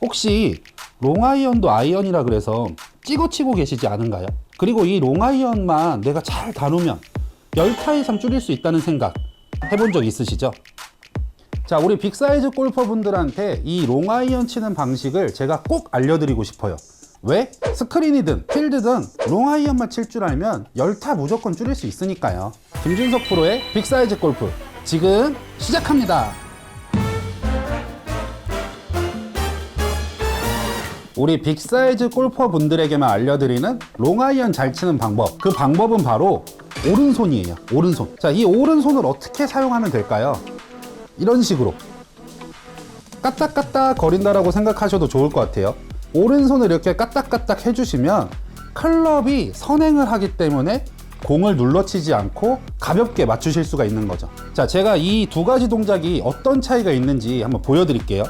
혹시 롱아이언도 아이언이라 그래서 찍어치고 계시지 않은가요? 그리고 이 롱아이언만 내가 잘 다루면 10타 이상 줄일 수 있다는 생각 해본 적 있으시죠? 자, 우리 빅사이즈 골퍼분들한테 이 롱아이언 치는 방식을 제가 꼭 알려드리고 싶어요. 왜? 스크린이든 필드든 롱아이언만 칠 줄 알면 10타 무조건 줄일 수 있으니까요. 김준석 프로의 빅사이즈 골프 지금 시작합니다. 우리 빅사이즈 골퍼 분들에게만 알려드리는 롱아이언 잘 치는 방법, 그 방법은 바로 오른손이에요. 오른손. 자, 이 오른손을 어떻게 사용하면 될까요? 이런 식으로 까딱까딱 거린다라고 생각하셔도 좋을 것 같아요. 오른손을 이렇게 까딱까딱 해주시면 클럽이 선행을 하기 때문에 공을 눌러치지 않고 가볍게 맞추실 수가 있는 거죠. 자, 제가 이 두 가지 동작이 어떤 차이가 있는지 한번 보여드릴게요.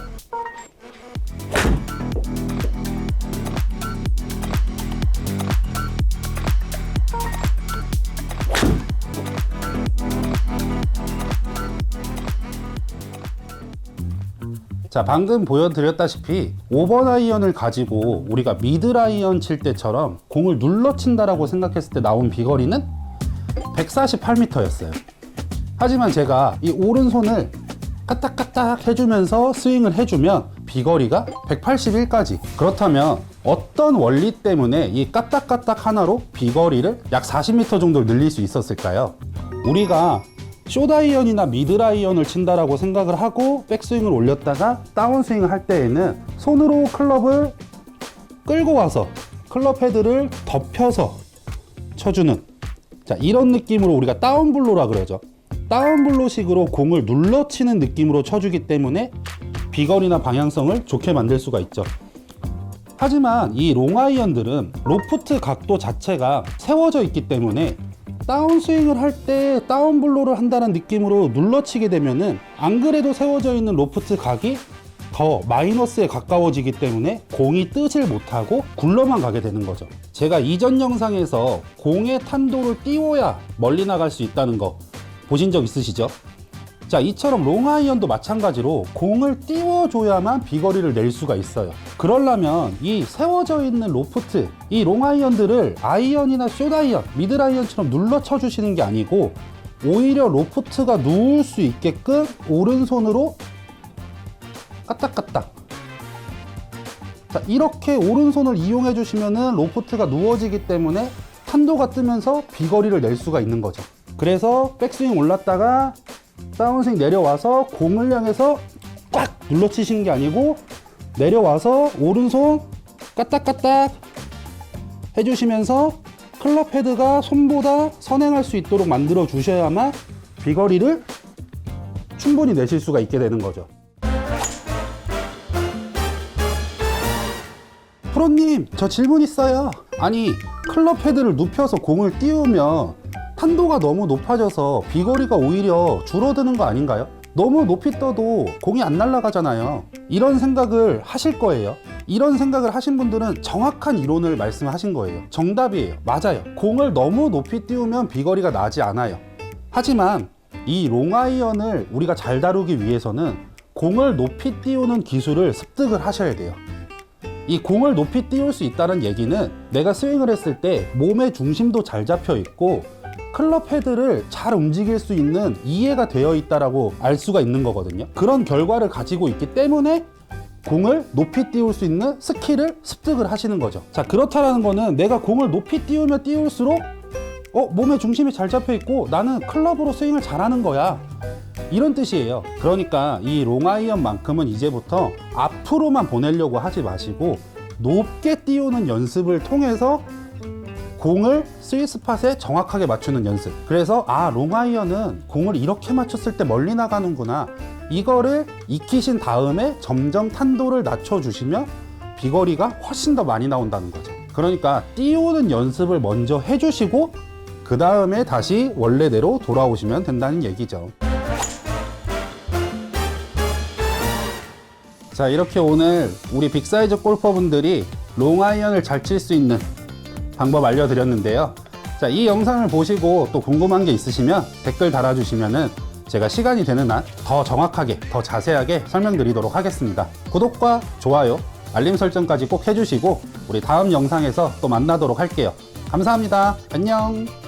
자, 방금 보여드렸다시피 5번 아이언을 가지고 우리가 미들 아이언 칠 때처럼 공을 눌러 친다라고 생각했을 때 나온 비거리는 148m였어요. 하지만 제가 이 오른손을 까딱까딱 해주면서 스윙을 해주면 비거리가 181까지. 그렇다면 어떤 원리 때문에 이 까딱까딱 하나로 비거리를 약 40m 정도 늘릴 수 있었을까요? 우리가 숏아이언이나 미드아이언을 친다라고 생각을 하고 백스윙을 올렸다가 다운스윙을 할 때에는 손으로 클럽을 끌고 와서 클럽 헤드를 덮여서 쳐주는, 자, 이런 느낌으로 우리가 다운블로라 그러죠. 다운블로식으로 공을 눌러 치는 느낌으로 쳐주기 때문에 비거리나 방향성을 좋게 만들 수가 있죠. 하지만 이 롱아이언들은 로프트 각도 자체가 세워져 있기 때문에 다운스윙을 할 때 다운블로를 한다는 느낌으로 눌러치게 되면은 안 그래도 세워져 있는 로프트 각이 더 마이너스에 가까워지기 때문에 공이 뜨질 못하고 굴러만 가게 되는 거죠. 제가 이전 영상에서 공의 탄도를 띄워야 멀리 나갈 수 있다는 거 보신 적 있으시죠? 자, 이처럼 롱아이언도 마찬가지로 공을 띄워줘야만 비거리를 낼 수가 있어요. 그러려면 이 세워져 있는 로프트, 이 롱아이언들을 아이언이나 숏아이언, 미드아이언처럼 눌러 쳐주시는 게 아니고 오히려 로프트가 누울 수 있게끔 오른손으로 까딱까딱, 자, 이렇게 오른손을 이용해 주시면은 로프트가 누워지기 때문에 탄도가 뜨면서 비거리를 낼 수가 있는 거죠. 그래서 백스윙 올랐다가 다운스윙 내려와서 공을 향해서 꽉 눌러 치시는 게 아니고 내려와서 오른손 까딱까딱 해주시면서 클럽 헤드가 손보다 선행할 수 있도록 만들어 주셔야만 비거리를 충분히 내실 수가 있게 되는 거죠. 프로님, 저 질문 있어요. 아니, 클럽 헤드를 눕혀서 공을 띄우면 탄도가 너무 높아져서 비거리가 오히려 줄어드는 거 아닌가요? 너무 높이 떠도 공이 안 날아가잖아요. 이런 생각을 하실 거예요. 이런 생각을 하신 분들은 정확한 이론을 말씀하신 거예요. 정답이에요. 맞아요. 공을 너무 높이 띄우면 비거리가 나지 않아요. 하지만 이 롱아이언을 우리가 잘 다루기 위해서는 공을 높이 띄우는 기술을 습득을 하셔야 돼요. 이 공을 높이 띄울 수 있다는 얘기는 내가 스윙을 했을 때 몸의 중심도 잘 잡혀 있고 클럽 헤드를 잘 움직일 수 있는 이해가 되어 있다라고 알 수가 있는 거거든요. 그런 결과를 가지고 있기 때문에 공을 높이 띄울 수 있는 스킬을 습득을 하시는 거죠. 자, 그렇다라는 거는 내가 공을 높이 띄우면 띄울수록 몸의 중심이 잘 잡혀 있고 나는 클럽으로 스윙을 잘하는 거야, 이런 뜻이에요. 그러니까 이 롱아이언만큼은 이제부터 앞으로만 보내려고 하지 마시고 높게 띄우는 연습을 통해서 공을 스윗스팟에 정확하게 맞추는 연습. 그래서 롱아이언은 공을 이렇게 맞췄을 때 멀리 나가는구나, 이거를 익히신 다음에 점점 탄도를 낮춰주시면 비거리가 훨씬 더 많이 나온다는 거죠. 그러니까 띄우는 연습을 먼저 해주시고 그 다음에 다시 원래대로 돌아오시면 된다는 얘기죠. 자, 이렇게 오늘 우리 빅사이즈 골퍼분들이 롱아이언을 잘 칠 수 있는 방법 알려드렸는데요. 자, 이 영상을 보시고 또 궁금한 게 있으시면 댓글 달아주시면은 제가 시간이 되는 한 더 정확하게, 더 자세하게 설명드리도록 하겠습니다. 구독과 좋아요 알림 설정까지 꼭 해주시고 우리 다음 영상에서 또 만나도록 할게요. 감사합니다. 안녕.